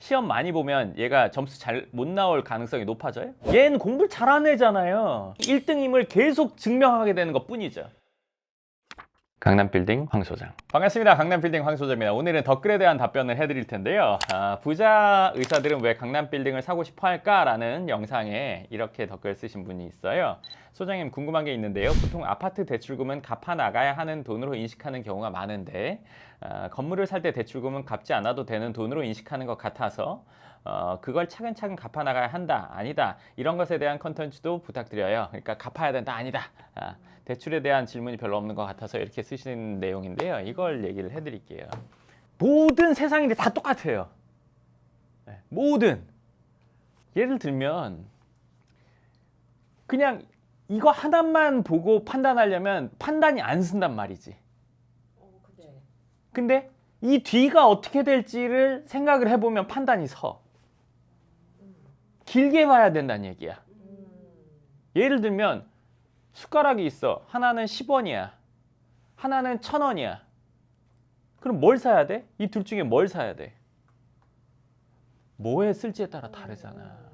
시험 많이 보면 얘가 점수 잘 못 나올 가능성이 높아져요? 얘는 공부를 잘하는 애잖아요. 1등임을 계속 증명하게 되는 것 뿐이죠. 강남빌딩 황 소장. 반갑습니다. 강남빌딩 황 소장입니다. 오늘은 댓글에 대한 답변을 해드릴 텐데요. 부자 의사들은 왜 강남빌딩을 사고 싶어 할까라는 영상에 이렇게 댓글 쓰신 분이 있어요. 소장님 궁금한 게 있는데요. 보통 아파트 대출금은 갚아 나가야 하는 돈으로 인식하는 경우가 많은데 건물을 살 때 대출금은 갚지 않아도 되는 돈으로 인식하는 것 같아서 그걸 차근차근 갚아 나가야 한다, 아니다, 이런 것에 대한 컨텐츠도 부탁드려요. 그러니까 갚아야 된다, 아니다. 대출에 대한 질문이 별로 없는 것 같아서 이렇게 쓰시는 내용인데요. 이걸 얘기를 해드릴게요. 모든 세상인데 다 똑같아요. 모든. 예를 들면 그냥 이거 하나만 보고 판단하려면 판단이 안 쓴단 말이지. 근데 이 뒤가 어떻게 될지를 생각을 해보면 판단이 서. 길게 봐야 된다는 얘기야. 예를 들면 숟가락이 있어. 하나는 10원이야. 하나는 1000원이야. 그럼 뭘 사야 돼? 이 둘 중에 뭘 사야 돼? 뭐에 쓸지에 따라 다르잖아.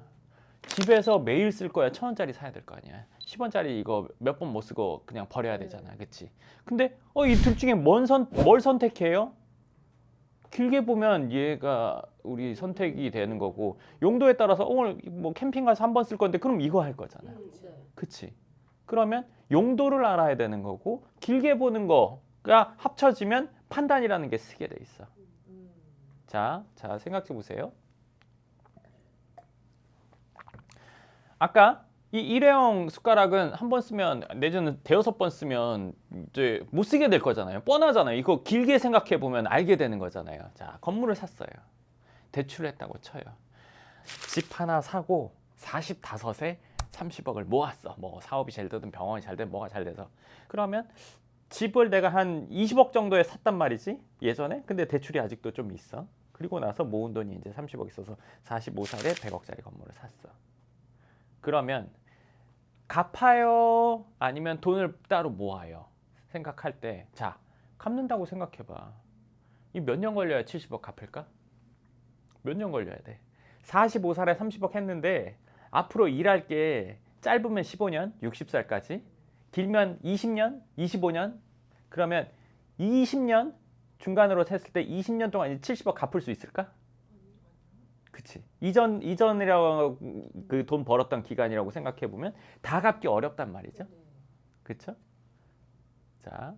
집에서 매일 쓸 거야. 1000원짜리 사야 될 거 아니야. 10원짜리 이거 몇 번 못 쓰고 그냥 버려야 되잖아. 그치? 근데 이 둘 중에 뭘 선택해요? 길게 보면 얘가 우리 선택이 되는 거고, 용도에 따라서 오늘 뭐 캠핑 가서 한 번 쓸 건데 그럼 이거 할 거잖아. 그치? 그러면 용도를 알아야 되는 거고, 길게 보는 거가 합쳐지면 판단이라는 게 쓰게 돼 있어. 자, 생각해 보세요. 아까 이 일회용 숟가락은 한 번 쓰면, 내지는 대여섯 번 쓰면 이제 못 쓰게 될 거잖아요. 뻔하잖아요. 이거 길게 생각해 보면 알게 되는 거잖아요. 자, 건물을 샀어요. 대출을 했다고 쳐요. 집 하나 사고 45에 30억을 모았어. 뭐 사업이 잘 되든 병원이 잘 되든 뭐가 잘 돼서. 그러면 집을 내가 한 20억 정도에 샀단 말이지, 예전에. 근데 대출이 아직도 좀 있어. 그리고 나서 모은 돈이 이제 30억 있어서 45살에 100억짜리 건물을 샀어. 그러면 갚아요? 아니면 돈을 따로 모아요? 생각할 때, 자, 갚는다고 생각해봐. 이 몇 년 걸려야 70억 갚을까? 몇 년 걸려야 돼? 45살에 30억 했는데 앞으로 일할 게 짧으면 15년, 60살까지, 길면 20년, 25년. 그러면 20년 중간으로 했을 때 20년 동안 70억 갚을 수 있을까? 그치. 이전이라고 그 돈 벌었던 기간이라고 생각해 보면 다 갚기 어렵단 말이죠. 그쵸? 자,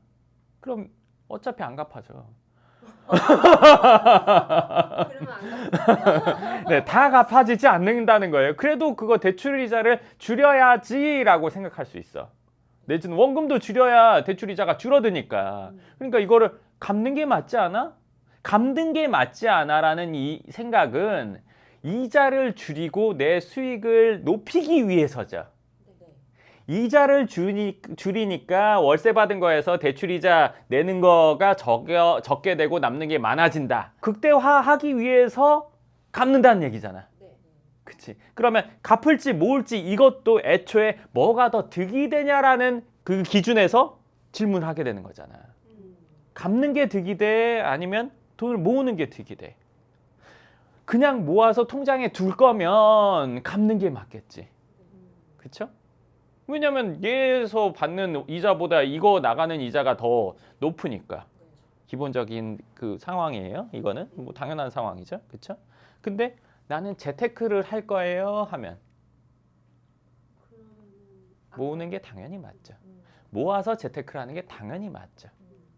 그럼 어차피 안 갚아져. 그러면 안 갚아요. 네, 다 갚아지지 않는다는 거예요. 그래도 그거 대출 이자를 줄여야지라고 생각할 수 있어. 내지는 원금도 줄여야 대출 이자가 줄어드니까. 그러니까 이거를 갚는 게 맞지 않아? 갚는 게 맞지 않아라는 이 생각은 이자를 줄이고 내 수익을 높이기 위해서죠. 이자를 줄이니까 월세 받은 거에서 대출 이자 내는 거가 적게 되고 남는 게 많아진다. 극대화하기 위해서 갚는다는 얘기잖아. 그치? 그러면 갚을지 모을지 이것도 애초에 뭐가 더 득이 되냐라는 그 기준에서 질문하게 되는 거잖아. 갚는 게 득이 돼? 아니면 돈을 모으는 게 득이 돼? 그냥 모아서 통장에 둘 거면 갚는 게 맞겠지. 그쵸? 왜냐면 얘에서 받는 이자보다 이거 나가는 이자가 더 높으니까. 기본적인 그 상황이에요. 이거는 뭐 당연한 상황이죠. 그쵸? 근데 나는 재테크를 할 거예요 하면 모으는 게 당연히 맞죠. 모아서 재테크를 하는 게 당연히 맞죠.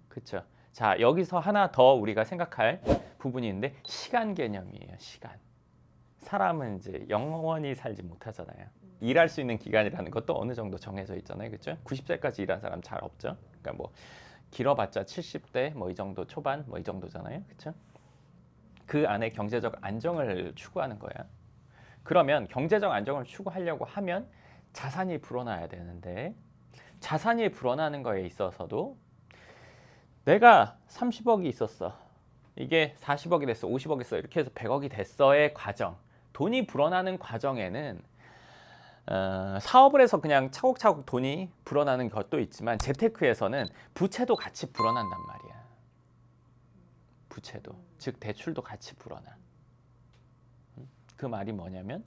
그쵸? 자, 여기서 하나 더 우리가 생각할 부분이 있는데, 시간 개념이에요. 시간. 사람은 이제 영원히 살지 못하잖아요. 일할 수 있는 기간이라는 것도 어느 정도 정해져 있잖아요. 그렇죠? 90세까지 일한 사람 잘 없죠. 그러니까 뭐 길어봤자 70대 뭐 이 정도 초반 뭐 이 정도잖아요. 그렇죠? 그 안에 경제적 안정을 추구하는 거야. 그러면 경제적 안정을 추구하려고 하면 자산이 불어나야 되는데, 자산이 불어나는 거에 있어서도 내가 30억이 있었어. 이게 40억이 됐어, 50억이 됐어, 이렇게 해서 100억이 됐어의 과정. 돈이 불어나는 과정에는 사업을 해서 그냥 차곡차곡 돈이 불어나는 것도 있지만, 재테크에서는 부채도 같이 불어난단 말이야. 부채도, 즉 대출도 같이 불어나. 그 말이 뭐냐면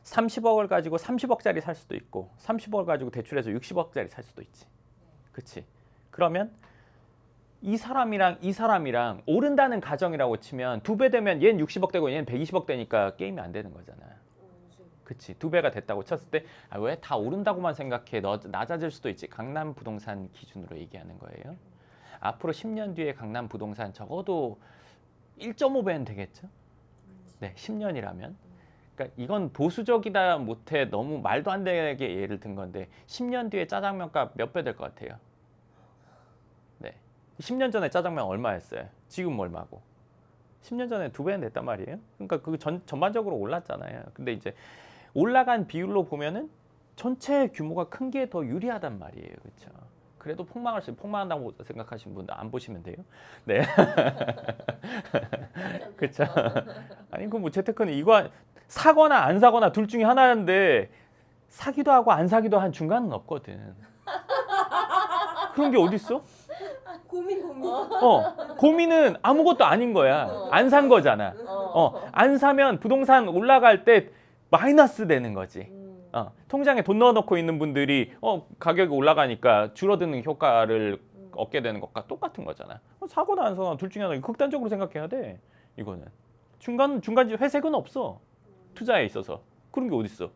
30억을 가지고 30억짜리 살 수도 있고 30억을 가지고 대출해서 60억짜리 살 수도 있지. 그치? 그러면 이 사람이랑 오른다는 가정이라고 치면 2배 되면 얘는 60억 되고 얘는 120억 되니까 게임이 안 되는 거잖아. 그치? 2배가 됐다고 쳤을 때 왜 다 오른다고만 생각해? 너 낮아질 수도 있지. 강남 부동산 기준으로 얘기하는 거예요. 앞으로 10년 뒤에 강남 부동산 적어도 1.5배는 되겠죠? 네, 10년이라면. 그러니까 이건 보수적이다 못해 너무 말도 안 되게 예를 든 건데 10년 뒤에 짜장면값 몇 배 될 것 같아요? 네, 10년 전에 짜장면 얼마였어요? 지금 얼마고? 10년 전에 2배는 됐단 말이에요. 그러니까 그 전반적으로 올랐잖아요. 근데 이제 올라간 비율로 보면은 전체 규모가 큰 게 더 유리하단 말이에요. 그렇죠? 그래도 폭망한다고 생각하시는 분들 안 보시면 돼요. 네. 그렇죠. 아니 그 뭐 재테크는 이거 사거나 안 사거나 둘 중에 하나인데 사기도 하고 안 사기도 한 중간은 없거든. 그런 게 어디 있어? 고민. 고민은 아무것도 아닌 거야. 안 산 거잖아. 안 사면 부동산 올라갈 때 마이너스 되는 거지. 통장에 돈 넣어놓고 있는 분들이 가격이 올라가니까 줄어드는 효과를 얻게 되는 것과 똑같은 거잖아. 사거나 안 사거나 둘 중에 하나 극단적으로 생각해야 돼. 이거는 중간 회색은 없어. 투자에 있어서 그런 게 어디 있어?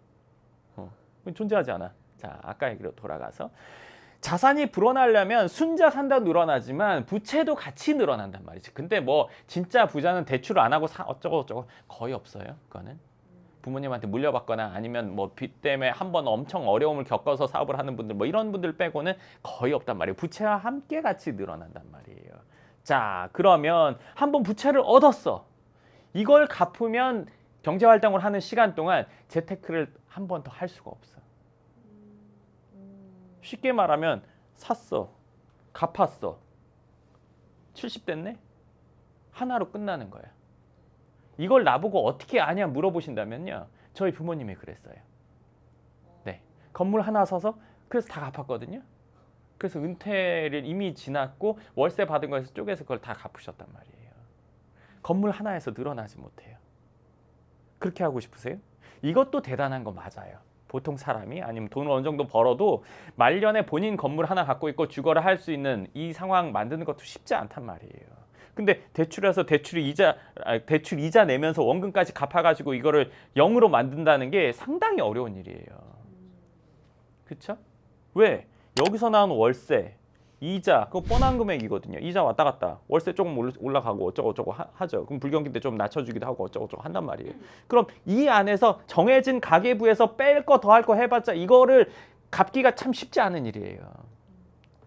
존재하지 않아. 자, 아까 얘기로 돌아가서 자산이 불어나려면 순자산도 늘어나지만 부채도 같이 늘어난단 말이지. 근데 뭐 진짜 부자는 대출을 안 하고 어쩌고 거의 없어요. 그거는 부모님한테 물려받거나 아니면 뭐 빚 때문에 한번 엄청 어려움을 겪어서 사업을 하는 분들 뭐 이런 분들 빼고는 거의 없단 말이에요. 부채와 함께 같이 늘어난단 말이에요. 자, 그러면 한번 부채를 얻었어. 이걸 갚으면 경제활동을 하는 시간 동안 재테크를 한 번 더 할 수가 없어. 쉽게 말하면 샀어, 갚았어, 70 됐네? 하나로 끝나는 거야. 이걸 나보고 어떻게 아냐 물어보신다면요. 저희 부모님이 그랬어요. 네, 건물 하나 사서 그래서 다 갚았거든요. 그래서 은퇴를 이미 지났고 월세 받은 거에서 쪼개서 그걸 다 갚으셨단 말이에요. 건물 하나에서 늘어나지 못해요. 그렇게 하고 싶으세요? 이것도 대단한 거 맞아요. 보통 사람이 아니면 돈을 어느 정도 벌어도 말년에 본인 건물 하나 갖고 있고 주거를 할 수 있는 이 상황 만드는 것도 쉽지 않단 말이에요. 근데 대출해서 대출 이자 내면서 원금까지 갚아가지고 이거를 0으로 만든다는 게 상당히 어려운 일이에요. 그렇죠? 왜? 여기서 나오는 월세, 이자, 그거 뻔한 금액이거든요. 이자 왔다 갔다. 월세 조금 올라가고 어쩌고저쩌고 하죠. 그럼 불경기 때 좀 낮춰주기도 하고 어쩌고저쩌고 한단 말이에요. 그럼 이 안에서 정해진 가계부에서 뺄 거 더 할 거 해봤자 이거를 갚기가 참 쉽지 않은 일이에요.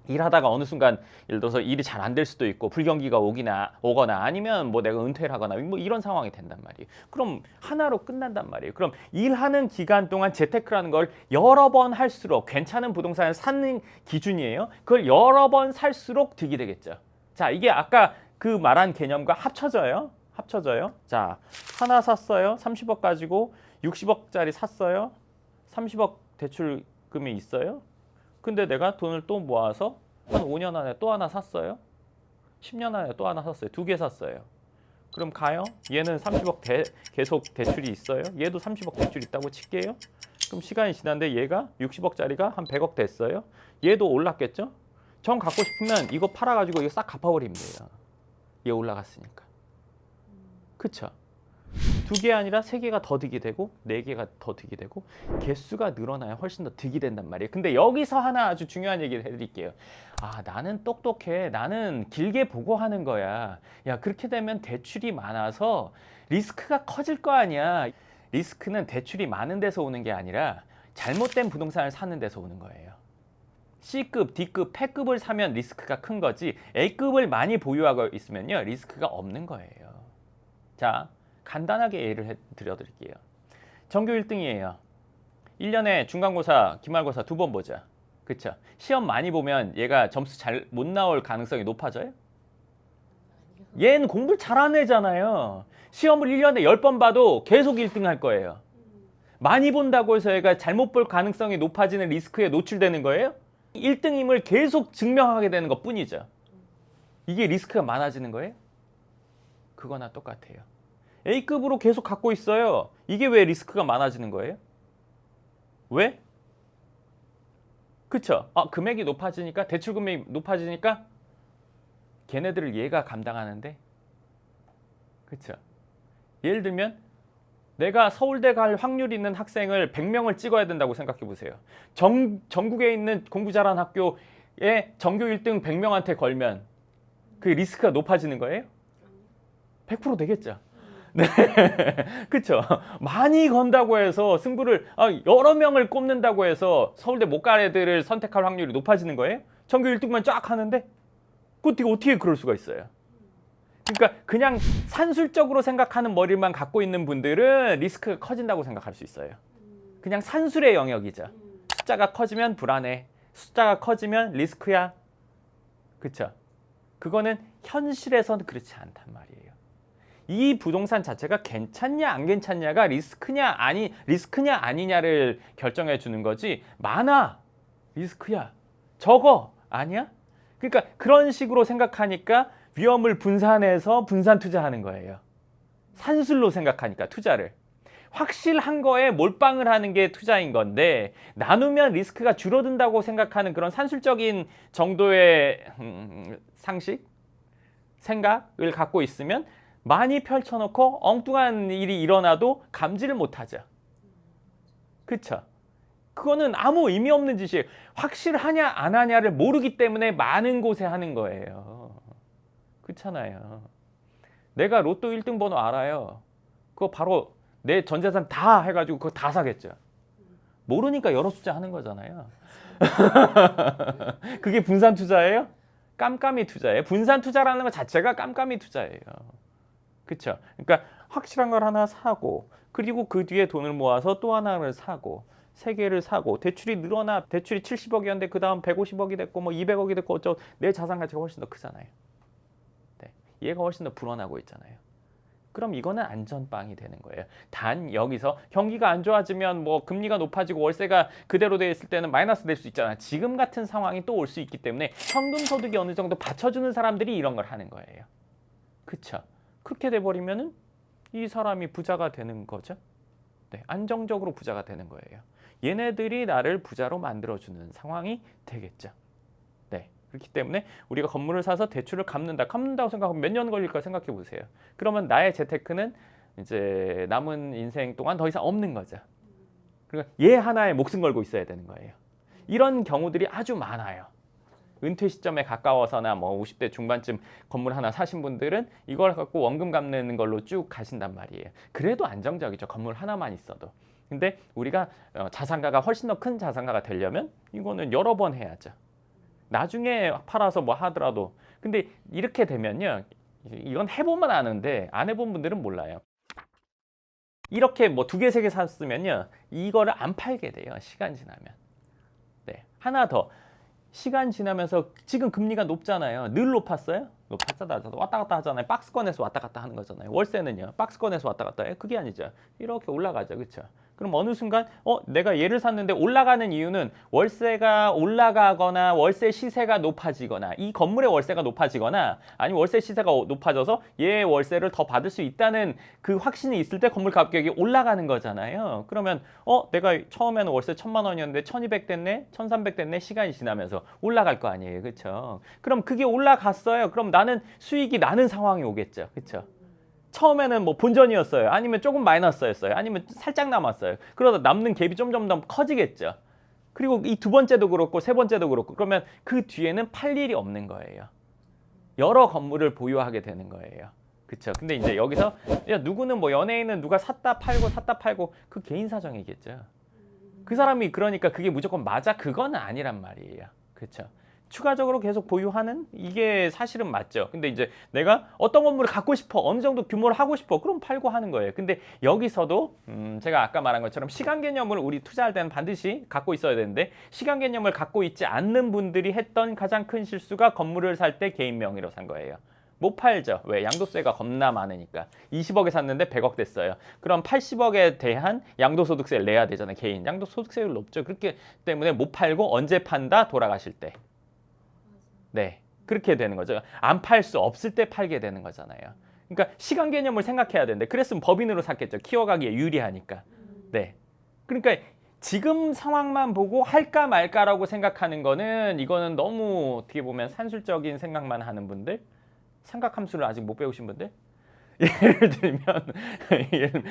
일하다가 어느 순간 예를 들어서 일이 잘 안 될 수도 있고 불경기가 오거나 아니면 뭐 내가 은퇴를 하거나 뭐 이런 상황이 된단 말이에요. 그럼 하나로 끝난단 말이에요. 그럼 일하는 기간 동안 재테크라는 걸 여러 번 할수록 괜찮은 부동산을 사는 기준이에요. 그걸 여러 번 살수록 득이 되겠죠. 자, 이게 아까 그 말한 개념과 합쳐져요. 자, 하나 샀어요. 30억 가지고 60억짜리 샀어요. 30억 대출금이 있어요. 근데 내가 돈을 또 모아서 한 5년 안에 또 하나 샀어요. 10년 안에 또 하나 샀어요. 2개 샀어요. 그럼 가요? 얘는 30억 계속 대출이 있어요. 얘도 30억 대출이 있다고 칠게요. 그럼 시간이 지났는데 얘가 60억짜리가 한 100억 됐어요. 얘도 올랐겠죠? 전 갖고 싶으면 이거 팔아가지고 이거 싹 갚아버리면 돼요. 얘 올라갔으니까. 그쵸? 2개 아니라 3개가 더 득이 되고 4개가 더 득이 되고 개수가 늘어나야 훨씬 더 득이 된단 말이에요. 근데 여기서 하나 아주 중요한 얘기를 해드릴게요. 아, 나는 똑똑해. 나는 길게 보고 하는 거야. 야, 그렇게 되면 대출이 많아서 리스크가 커질 거 아니야. 리스크는 대출이 많은 데서 오는 게 아니라 잘못된 부동산을 사는 데서 오는 거예요. C급, D급, 패급을 사면 리스크가 큰 거지 A급을 많이 보유하고 있으면요 리스크가 없는 거예요. 자, 간단하게 예를 드려드릴게요. 전교 1등이에요. 1년에 중간고사, 기말고사 2번 보자. 그쵸? 시험 많이 보면 얘가 점수 잘 못 나올 가능성이 높아져요? 얘는 공부를 잘하는 애잖아요. 시험을 1년에 10번 봐도 계속 1등 할 거예요. 많이 본다고 해서 얘가 잘못 볼 가능성이 높아지는 리스크에 노출되는 거예요? 1등임을 계속 증명하게 되는 것 뿐이죠. 이게 리스크가 많아지는 거예요? 그거나 똑같아요. A급으로 계속 갖고 있어요. 이게 왜 리스크가 많아지는 거예요? 왜? 그쵸? 금액이 높아지니까, 대출 금액이 높아지니까 걔네들을 얘가 감당하는데, 그쵸? 예를 들면 내가 서울대 갈 확률 있는 학생을 100명을 찍어야 된다고 생각해 보세요. 전국에 있는 공부 잘하는 학교에 전교 1등 100명한테 걸면 그 리스크가 높아지는 거예요? 100% 되겠죠. 네, 그렇죠. 많이 건다고 해서 승부를 여러 명을 꼽는다고 해서 서울대 못 갈 애들을 선택할 확률이 높아지는 거예요? 전교 1등만 쫙 하는데 어떻게 그럴 수가 있어요? 그러니까 그냥 산술적으로 생각하는 머리만 갖고 있는 분들은 리스크가 커진다고 생각할 수 있어요. 그냥 산술의 영역이죠. 숫자가 커지면 불안해. 숫자가 커지면 리스크야. 그렇죠? 그거는 현실에서는 그렇지 않단 말이에요. 이 부동산 자체가 괜찮냐 안 괜찮냐가 리스크냐 아니냐를 결정해 주는 거지. 많아. 리스크야. 적어. 아니야? 그러니까 그런 식으로 생각하니까 위험을 분산해서 분산 투자하는 거예요. 산술로 생각하니까 투자를. 확실한 거에 몰빵을 하는 게 투자인 건데 나누면 리스크가 줄어든다고 생각하는 그런 산술적인 정도의 상식? 생각을 갖고 있으면 많이 펼쳐놓고 엉뚱한 일이 일어나도 감지를 못하죠. 그쵸? 그거는 아무 의미 없는 짓이에요. 확실하냐 안 하냐를 모르기 때문에 많은 곳에 하는 거예요. 그렇잖아요. 내가 로또 1등 번호 알아요. 그거 바로 내 전 재산 다 해가지고 그거 다 사겠죠. 모르니까 여러 숫자 하는 거잖아요. 그게 분산 투자예요? 깜깜이 투자예요. 분산 투자라는 것 자체가 깜깜이 투자예요. 그렇죠? 그러니까 확실한 걸 하나 사고 그리고 그 뒤에 돈을 모아서 또 하나를 사고 세 개를 사고 대출이 늘어나 대출이 70억이었는데 그 다음 150억이 됐고 뭐 200억이 됐고 어쩌고 내 자산 가치가 훨씬 더 크잖아요. 네. 얘가 훨씬 더 불어나고 있잖아요. 그럼 이거는 안전빵이 되는 거예요. 단 여기서 경기가 안 좋아지면 뭐 금리가 높아지고 월세가 그대로 돼 있을 때는 마이너스 될 수 있잖아. 지금 같은 상황이 또 올 수 있기 때문에 현금 소득이 어느 정도 받쳐주는 사람들이 이런 걸 하는 거예요. 그쵸? 그렇게 돼버리면은 이 사람이 부자가 되는 거죠. 네, 안정적으로 부자가 되는 거예요. 얘네들이 나를 부자로 만들어주는 상황이 되겠죠. 네, 그렇기 때문에 우리가 건물을 사서 대출을 갚는다고 생각하면 몇 년 걸릴까 생각해 보세요. 그러면 나의 재테크는 이제 남은 인생 동안 더 이상 없는 거죠. 그러니까 얘 하나에 목숨 걸고 있어야 되는 거예요. 이런 경우들이 아주 많아요. 은퇴 시점에 가까워서나 뭐 50대 중반쯤 건물 하나 사신 분들은 이걸 갖고 원금 갚는 걸로 쭉 가신단 말이에요. 그래도 안정적이죠. 건물 하나만 있어도. 근데 우리가 자산가가 훨씬 더 큰 자산가가 되려면 이거는 여러 번 해야죠. 나중에 팔아서 뭐 하더라도. 근데 이렇게 되면요. 이건 해보면 아는데 안 해본 분들은 몰라요. 이렇게 뭐 2개, 3개 샀으면요. 이거를 안 팔게 돼요. 시간 지나면. 네. 하나 더. 시간 지나면서 지금 금리가 높잖아요. 늘 높았어요? 높았다 왔다 갔다 하잖아요. 박스권에서 왔다 갔다 하는 거잖아요. 월세는요. 박스권에서 왔다 갔다 해요. 그게 아니죠. 이렇게 올라가죠. 그렇죠? 그럼 어느 순간 내가 얘를 샀는데 올라가는 이유는 월세가 올라가거나 월세 시세가 높아지거나 이 건물의 월세가 높아지거나 아니면 월세 시세가 높아져서 얘의 월세를 더 받을 수 있다는 그 확신이 있을 때 건물 가격이 올라가는 거잖아요. 그러면 내가 처음에는 월세 1,000만 원이었는데 1,200 됐네, 1,300 됐네 시간이 지나면서 올라갈 거 아니에요. 그렇죠? 그럼 그게 올라갔어요. 그럼 나는 수익이 나는 상황이 오겠죠. 그렇죠? 처음에는 뭐 본전이었어요. 아니면 조금 마이너스였어요. 아니면 살짝 남았어요. 그러다 남는 갭이 점점 더 커지겠죠. 그리고 이 두 번째도 그렇고 세 번째도 그렇고 그러면 그 뒤에는 팔 일이 없는 거예요. 여러 건물을 보유하게 되는 거예요. 그렇죠? 근데 이제 여기서 누구는 뭐 연예인은 누가 샀다 팔고 그 개인 사정이겠죠. 그 사람이 그러니까 그게 무조건 맞아? 그건 아니란 말이에요. 그렇죠? 추가적으로 계속 보유하는 이게 사실은 맞죠. 근데 이제 내가 어떤 건물을 갖고 싶어, 어느 정도 규모를 하고 싶어, 그럼 팔고 하는 거예요. 근데 여기서도 제가 아까 말한 것처럼 시간 개념을 우리 투자할 때는 반드시 갖고 있어야 되는데 시간 개념을 갖고 있지 않는 분들이 했던 가장 큰 실수가 건물을 살 때 개인 명의로 산 거예요. 못 팔죠. 왜? 양도세가 겁나 많으니까. 20억에 샀는데 100억 됐어요. 그럼 80억에 대한 양도소득세를 내야 되잖아요. 개인. 양도소득세율 높죠. 그렇기 때문에 못 팔고 언제 판다? 돌아가실 때. 네, 그렇게 되는 거죠. 안 팔 수 없을 때 팔게 되는 거잖아요. 그러니까 시간 개념을 생각해야 되는데 그랬으면 법인으로 샀겠죠. 키워가기에 유리하니까. 네. 그러니까 지금 상황만 보고 할까 말까라고 생각하는 거는 이거는 너무 어떻게 보면 산술적인 생각만 하는 분들, 삼각함수를 아직 못 배우신 분들, 예를 들면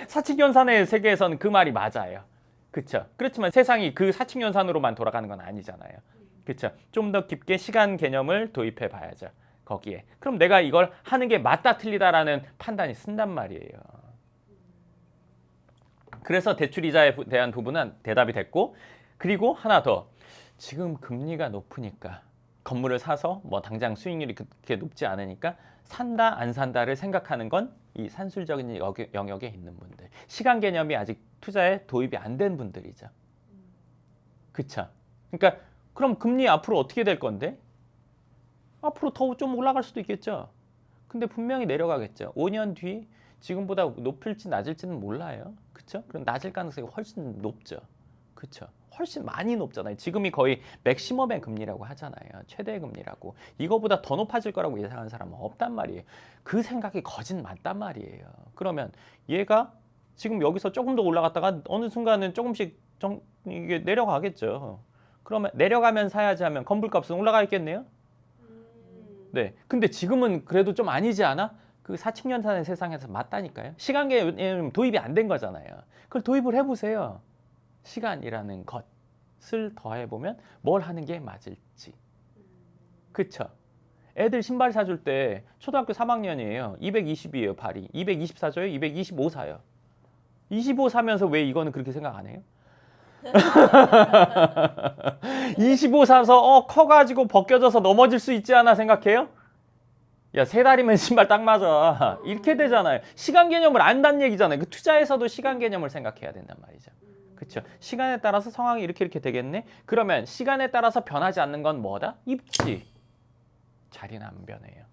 사칙연산의 세계에서는 그 말이 맞아요. 그렇죠. 그렇지만 세상이 그 사칙연산으로만 돌아가는 건 아니잖아요. 그렇죠. 좀 더 깊게 시간 개념을 도입해 봐야죠. 거기에. 그럼 내가 이걸 하는 게 맞다 틀리다라는 판단이 쓴단 말이에요. 그래서 대출이자에 대한 부분은 대답이 됐고, 그리고 하나 더. 지금 금리가 높으니까 건물을 사서 뭐 당장 수익률이 그렇게 높지 않으니까 산다 안 산다를 생각하는 건 이 산술적인 영역에 있는 분들. 시간 개념이 아직 투자에 도입이 안 된 분들이죠. 그쵸? 그러니까 그럼 금리 앞으로 어떻게 될 건데? 앞으로 더 좀 올라갈 수도 있겠죠. 근데 분명히 내려가겠죠. 5년 뒤 지금보다 높을지 낮을지는 몰라요. 그쵸? 그럼 낮을 가능성이 훨씬 높죠. 그쵸? 훨씬 많이 높잖아요. 지금이 거의 맥시멈의 금리라고 하잖아요. 최대 금리라고. 이거보다 더 높아질 거라고 예상하는 사람은 없단 말이에요. 그 생각이 거진 맞단 말이에요. 그러면 얘가 지금 여기서 조금 더 올라갔다가 어느 순간은 조금씩 이게 내려가겠죠. 그러면 내려가면 사야지 하면 건물값은 올라가 있겠네요. 네. 근데 지금은 그래도 좀 아니지 않아? 그 사칙연산의 세상에서 맞다니까요. 시간 개념 도입이 안 된 거잖아요. 그걸 도입을 해보세요. 시간이라는 것을 더해보면 뭘 하는 게 맞을지. 그쵸? 애들 신발 사줄 때 초등학교 3학년이에요. 220이에요, 발이. 220 사줘요? 225 사요. 25 사면서 왜 이거는 그렇게 생각 안 해요? 25 사서 커가지고 벗겨져서 넘어질 수 있지 않아 생각해요? 야, 3달이면 신발 딱 맞아. 이렇게 되잖아요. 시간 개념을 안다는 얘기잖아요. 그 투자에서도 시간 개념을 생각해야 된단 말이죠. 그렇죠? 시간에 따라서 상황이 이렇게 되겠네. 그러면 시간에 따라서 변하지 않는 건 뭐다? 입지. 자리는 안 변해요.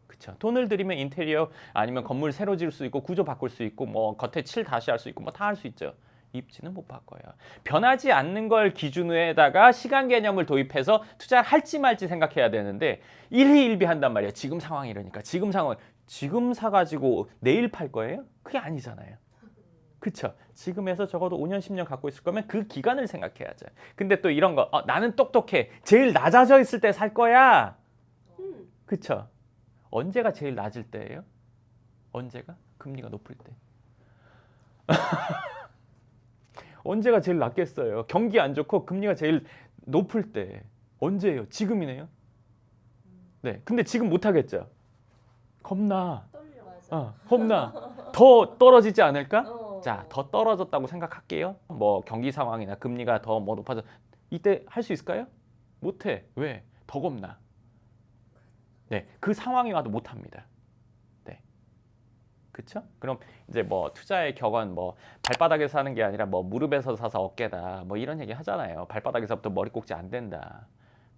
그렇죠? 돈을 들이면 인테리어 아니면 건물 새로 지을 수 있고 구조 바꿀 수 있고 뭐 겉에 칠 다시 할 수 있고 뭐 다 할 수 있죠. 입지는 못 바꿔요. 변하지 않는 걸 기준에다가 시간 개념을 도입해서 투자를 할지 말지 생각해야 되는데 일희일비한단 말이에요. 지금 상황이 이러니까 지금 상황 지금 사가지고 내일 팔 거예요? 그게 아니잖아요. 그쵸? 지금에서 적어도 5년, 10년 갖고 있을 거면 그 기간을 생각해야죠. 근데 또 이런 거, 나는 똑똑해. 제일 낮아져 있을 때 살 거야. 그쵸? 언제가 제일 낮을 때예요? 언제가? 금리가 높을 때. 언제가 제일 낮겠어요? 경기 안 좋고 금리가 제일 높을 때. 언제예요? 지금이네요. 네. 근데 지금 못 하겠죠? 겁나. 겁나. 더 떨어지지 않을까? 자, 더 떨어졌다고 생각할게요. 뭐 경기 상황이나 금리가 더 뭐 높아져 이때 할 수 있을까요? 못해. 왜? 더 겁나. 네, 그 상황이 와도 못합니다. 네, 그렇죠? 그럼 이제 뭐 투자의 격언 뭐 발바닥에서 사는 게 아니라 뭐 무릎에서 사서 어깨다 뭐 이런 얘기 하잖아요. 발바닥에서부터 머리 꼭지 안 된다.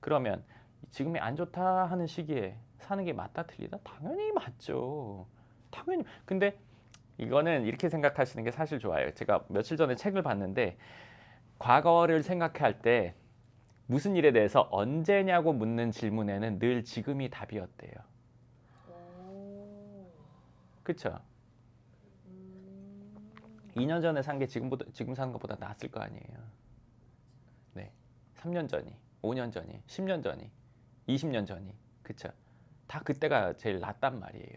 그러면 지금이 안 좋다 하는 시기에 사는 게 맞다 틀리다? 당연히 맞죠. 당연히. 근데 이거는 이렇게 생각하시는 게 사실 좋아요. 제가 며칠 전에 책을 봤는데 과거를 생각할 때 무슨 일에 대해서 언제냐고 묻는 질문에는 늘 지금이 답이었대요. 그쵸? 2년 전에 산 게 지금 사는 것보다 낫을 거 아니에요. 네, 3년 전이, 5년 전이, 10년 전이, 20년 전이, 그쵸? 다 그때가 제일 낫단 말이에요.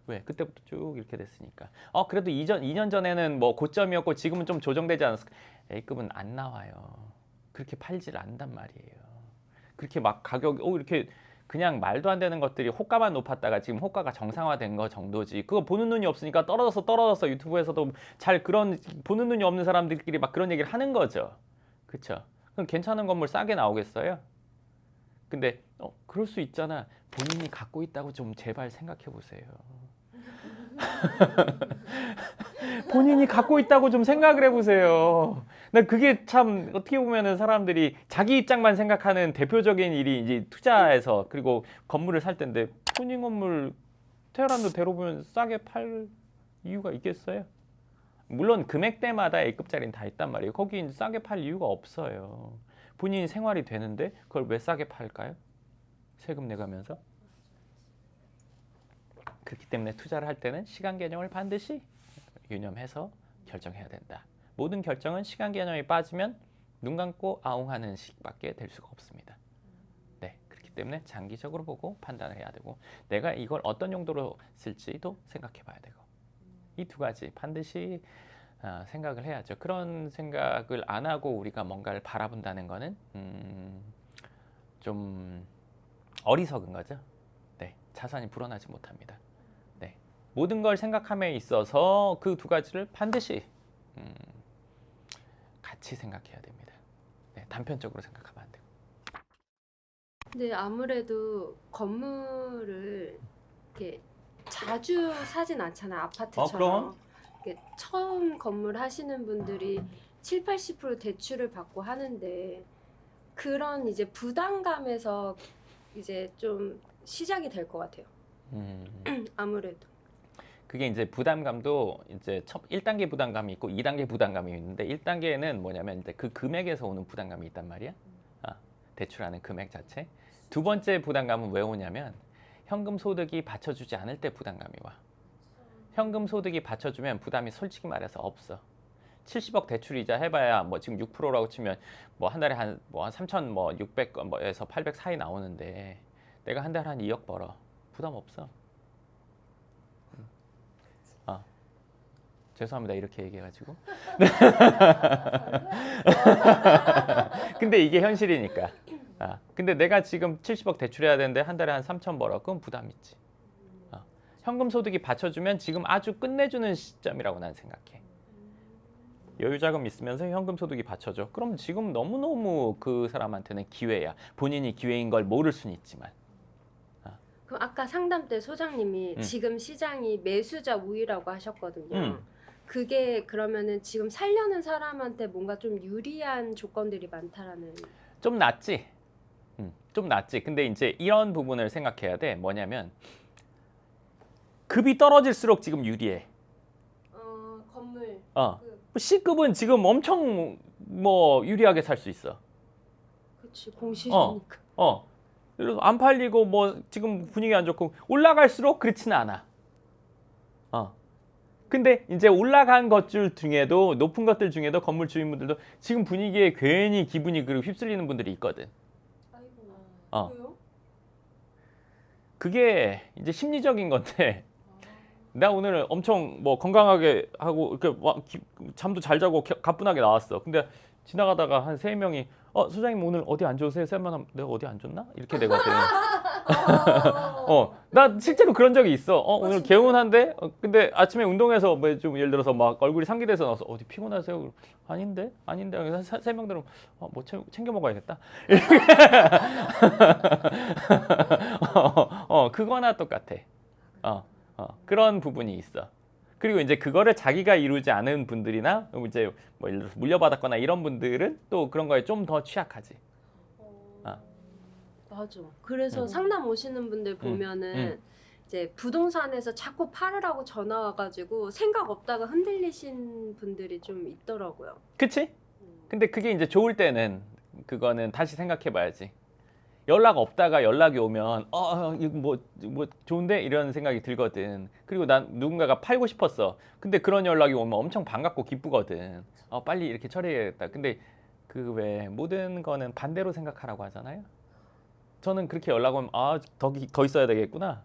왜? 그때부터 쭉 이렇게 됐으니까. 그래도 2년 전에는 뭐 고점이었고 지금은 좀 조정되지 않았을까? A급은 안 나와요. 그렇게 팔질 않단 말이에요. 그렇게 막 가격이 이렇게 그냥 말도 안 되는 것들이 호가만 높았다가 지금 호가가 정상화된 거 정도지. 그거 보는 눈이 없으니까 떨어져서 유튜브에서도 잘 그런 보는 눈이 없는 사람들끼리 막 그런 얘기를 하는 거죠. 그쵸? 그럼 괜찮은 건물 싸게 나오겠어요? 근데 그럴 수 있잖아. 본인이 갖고 있다고 좀 제발 생각해 보세요. 본인이 갖고 있다고 좀 생각을 해보세요. 나 그게 참 어떻게 보면은 사람들이 자기 입장만 생각하는 대표적인 일이 이제 투자에서 그리고 건물을 살 텐데 본인 건물 테헤란도 대로보면 싸게 팔 이유가 있겠어요? 물론 금액대마다 A급짜리는 다 있단 말이에요. 거기 싸게 팔 이유가 없어요. 본인이 생활이 되는데 그걸 왜 싸게 팔까요? 세금 내가면서? 그렇기 때문에 투자를 할 때는 시간 개념을 반드시 유념해서 결정해야 된다. 모든 결정은 시간 개념이 빠지면 눈 감고 아웅하는 식밖에 될 수가 없습니다. 네, 그렇기 때문에 장기적으로 보고 판단을 해야 되고 내가 이걸 어떤 용도로 쓸지도 생각해 봐야 되고 이 두 가지 반드시 생각을 해야죠. 그런 생각을 안 하고 우리가 뭔가를 바라본다는 거는 좀 어리석은 거죠. 네, 자산이 불어나지 못합니다. 네, 모든 걸 생각함에 있어서 그 두 가지를 반드시 같이 생각해야 됩니다. 네, 단편적으로 생각하면 안 되고. 근데 아무래도 건물을 이렇게 자주 사진 않잖아요. 아파트처럼. 그럼. 이렇게 처음 건물 하시는 분들이 7, 80% 대출을 받고 하는데 그런 이제 부담감에서 이제 좀 시작이 될 것 같아요. 아무래도. 그게 이제 부담감도 이제 1단계 부담감이 있고 2단계 부담감이 있는데 1단계는 뭐냐면 이제 그 금액에서 오는 부담감이 있단 말이야. 대출하는 금액 자체. 두 번째 부담감은 왜 오냐면 현금 소득이 받쳐주지 않을 때 부담감이 와. 현금 소득이 받쳐주면 부담이 솔직히 말해서 없어. 70억 대출 이자 해봐야 뭐 지금 6%라고 치면 뭐 한 달에 한 3,600에서 800 사이 나오는데 내가 한 달에 한 2억 벌어. 부담 없어. 죄송합니다. 이렇게 얘기해가지고. 근데 이게 현실이니까. 근데 내가 지금 70억 대출해야 되는데 한 달에 한 3천 벌어. 그건 부담 있지. 현금 소득이 받쳐주면 지금 아주 끝내주는 시점이라고 난 생각해. 여유자금 있으면서 현금 소득이 받쳐줘. 그럼 지금 너무너무 그 사람한테는 기회야. 본인이 기회인 걸 모를 수는 있지만. 그럼 아까 상담 때 소장님이 지금 시장이 매수자 우위라고 하셨거든요. 그게 그러면은 지금 살려는 사람한테 뭔가 좀 유리한 조건들이 많다라는. 좀 낫지. 좀 낫지. 근데 이제 이런 부분을 생각해야 돼. 뭐냐면 급이 떨어질수록 지금 유리해. 건물. C급은 지금 엄청 뭐 유리하게 살 수 있어. 그렇지. 공시니까. 그래서 안 팔리고 뭐 지금 분위기 안 좋고 올라갈수록 그렇지는 않아. 근데 이제 올라간 것들 중에도 높은 것들 중에도 건물 주인분들도 지금 분위기에 괜히 기분이 그리고 휩쓸리는 분들이 있거든. 아이고. 왜요? 그게 이제 심리적인 건데 나 오늘 엄청 뭐 건강하게 하고 이렇게 잠도 잘 자고 가뿐하게 나왔어. 근데 지나가다가 한 3명이 소장님 오늘 어디 안 좋으세요? 쌤만 내가 어디 안 좋나? 이렇게 되거든. 나 실제로 그런 적이 있어. 오늘 개운한데? 근데 아침에 운동해서 뭐 좀 예를 들어서 막 얼굴이 상기돼서 나와서 어디 피곤하세요? 아닌데? 그래서 3명들은 뭐 챙겨 먹어야겠다. 그거나 똑같아. 그런 부분이 있어. 그리고 이제 그거를 자기가 이루지 않은 분들이나 이제 뭐 예를 들어서 물려받았거나 이런 분들은 또 그런 거에 좀 더 취약하지. 맞아. 그래서 상담 오시는 분들 보면은 이제 부동산에서 자꾸 팔으라고 전화 와가지고 생각 없다가 흔들리신 분들이 좀 있더라고요. 그치? 근데 그게 이제 좋을 때는 그거는 다시 생각해봐야지. 연락 없다가 연락이 오면 이거 뭐 좋은데 이런 생각이 들거든. 그리고 난 누군가가 팔고 싶었어. 근데 그런 연락이 오면 엄청 반갑고 기쁘거든. 빨리 이렇게 처리해야겠다. 근데 그 왜 모든 거는 반대로 생각하라고 하잖아요. 저는 그렇게 연락 오면 더 있어야 되겠구나.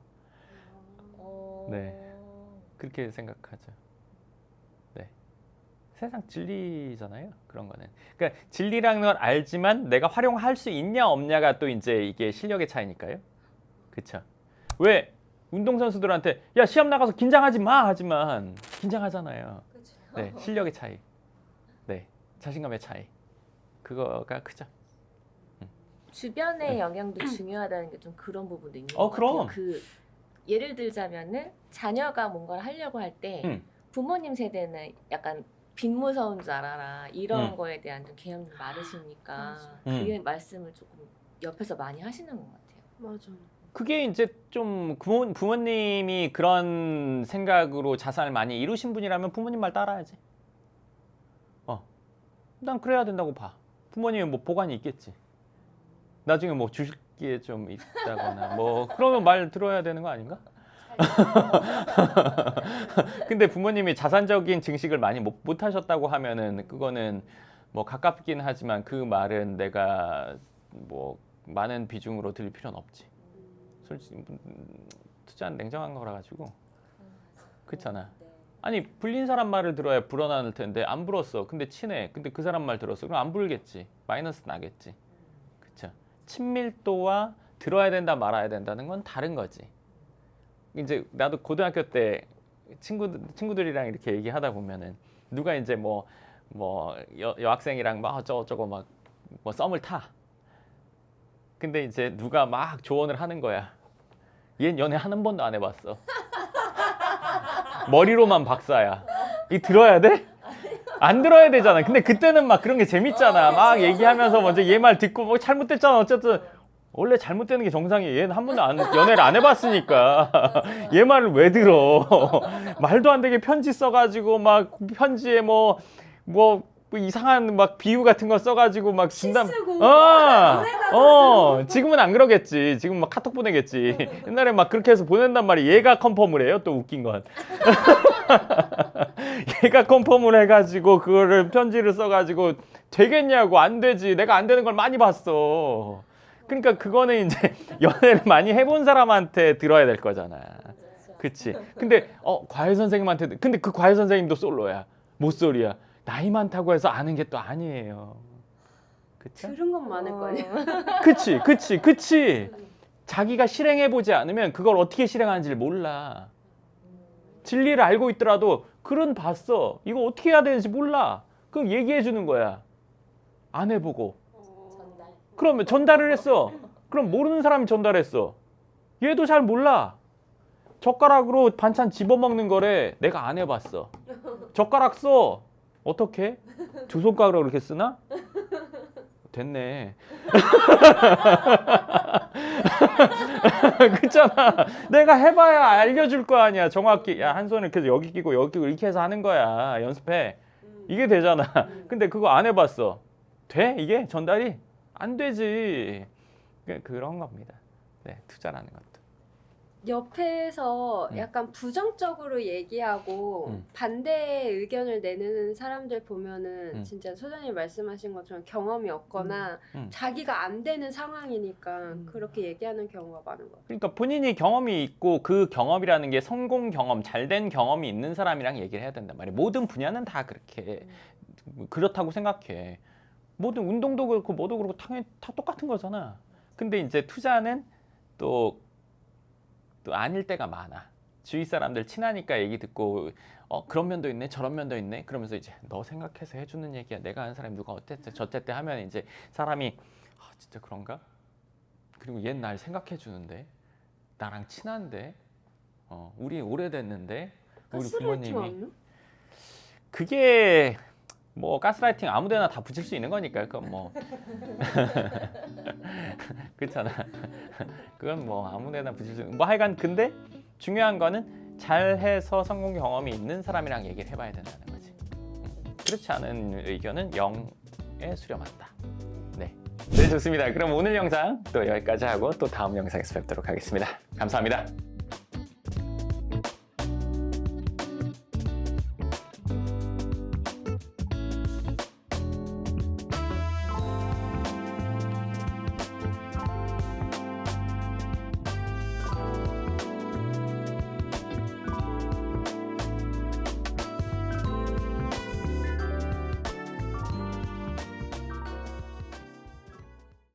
네, 그렇게 생각하죠. 네, 세상 진리잖아요. 그런 거는. 그러니까 진리라는 걸 알지만 내가 활용할 수 있냐 없냐가 또 이제 이게 실력의 차이니까요. 그렇죠? 왜 운동선수들한테 야 시합 나가서 긴장하지 마 하지만 긴장하잖아요. 네, 실력의 차이. 네, 자신감의 차이. 그거가 크죠. 주변의 영향도 중요하다는 게 좀 그런 부분도 있는 것 그럼. 같아요. 예를 들자면은 자녀가 뭔가를 하려고 할 때 부모님 세대는 약간 빚 무서운 줄 알아라 이런 거에 대한 좀 개념이 많으시니까 그 말씀을 조금 옆에서 많이 하시는 것 같아요. 맞아. 그게 이제 좀 부모님이 그런 생각으로 자산을 많이 이루신 분이라면 부모님 말 따라야지. 난 그래야 된다고 봐. 부모님이 뭐 보관이 있겠지. 나중에 뭐 주실 게 좀 있다거나 뭐 그러면 말 들어야 되는 거 아닌가? 근데 부모님이 자산적인 증식을 많이 못 하셨다고 하면은 그거는 뭐 가깝긴 하지만 그 말은 내가 뭐 많은 비중으로 들릴 필요는 없지. 솔직히 투자는 냉정한 거라 가지고 그렇잖아. 아니 불린 사람 말을 들어야 불어나는 텐데 안 불었어. 근데 친해. 근데 그 사람 말 들었어. 그럼 안 불겠지. 마이너스 나겠지. 그렇죠. 친밀도와 들어야 된다 말아야 된다는 건 다른 거지. 이제 나도 고등학교 때 친구들이랑 이렇게 얘기하다 보면은 누가 이제 뭐 여학생이랑 막 어쩌고 막 뭐 썸을 타. 근데 이제 누가 막 조언을 하는 거야. 얜 연애 한 번도 안 해봤어. 머리로만 박사야. 이 들어야 돼? 안 들어야 되잖아. 근데 그때는 막 그런 게 재밌잖아. 막 얘기하면서 먼저 얘 말 듣고 뭐 잘못됐잖아. 어쨌든 원래 잘못되는 게 정상이야. 얘는 한 번도 연애를 안 해봤으니까 얘 말을 왜 들어? 말도 안 되게 편지 써가지고 막 편지에 뭐 이상한 막 비유 같은 거 써가지고 막 진단. 쓰고 지금은 안 그러겠지. 지금 막 카톡 보내겠지. 옛날에 막 그렇게 해서 보낸단 말이야. 얘가 컨펌을 해요. 또 웃긴 건. 얘가 컨펌을 해가지고 그거를 편지를 써가지고 되겠냐고. 안 되지. 내가 안 되는 걸 많이 봤어. 그러니까 그거는 이제 연애를 많이 해본 사람한테 들어야 될 거잖아. 그치? 근데 과외 선생님한테 근데 그 과외 선생님도 솔로야. 모쏠이야. 나이 많다고 해서 아는 게 또 아니에요. 그쵸? 들은 건 많을 거 아니야. 그치. 자기가 실행해보지 않으면 그걸 어떻게 실행하는지를 몰라. 진리를 알고 있더라도 글은 봤어. 이거 어떻게 해야 되는지 몰라. 그럼 얘기해 주는 거야. 안 해보고. 그러면 전달을 했어. 그럼 모르는 사람이 전달했어. 얘도 잘 몰라. 젓가락으로 반찬 집어먹는 거래. 내가 안 해봤어. 젓가락 써. 어떻게? 두 손가락으로 이렇게 쓰나? 됐네. 그렇잖아. 내가 해봐야 알려줄 거 아니야. 정확히 야, 한 손을 이렇게 여기 끼고 여기 끼고 이렇게 해서 하는 거야. 연습해. 이게 되잖아. 근데 그거 안 해봤어. 돼? 이게 전달이? 안 되지. 그런 겁니다. 네, 투자라는 것도. 옆에서 약간 부정적으로 얘기하고 반대 의견을 내는 사람들 보면은 진짜 소장님 말씀하신 것처럼 경험이 없거나 자기가 안 되는 상황이니까 그렇게 얘기하는 경우가 많은 것 같아요. 그러니까 본인이 경험이 있고 그 경험이라는 게 성공 경험, 잘된 경험이 있는 사람이랑 얘기를 해야 된단 말이에요. 모든 분야는 다 그렇게 그렇다고 생각해. 모든 운동도 그렇고 뭐도 그렇고 당연히 다 똑같은 거잖아. 근데 이제 투자는 또 아닐 때가 많아. 주위 사람들 친하니까 얘기 듣고 그런 면도 있네 저런 면도 있네 그러면서 이제 너 생각해서 해주는 얘기야. 내가 아는 사람이 누가 어땠대 저쨌대 하면 이제 사람이 진짜 그런가? 그리고 얘는 날 생각해 주는데 나랑 친한데 우리 오래됐는데 우리 부모님이 그게 뭐 가스라이팅 아무데나 다 붙일 수 있는 거니까 그건 뭐 그렇잖아. 그건 뭐 아무데나 붙일 수 있는 뭐 하여간 근데 중요한 거는 잘해서 성공 경험이 있는 사람이랑 얘기를 해봐야 된다는 거지. 그렇지 않은 의견은 0에 수렴한다. 네, 좋습니다. 그럼 오늘 영상 또 여기까지 하고 또 다음 영상에서 뵙도록 하겠습니다. 감사합니다.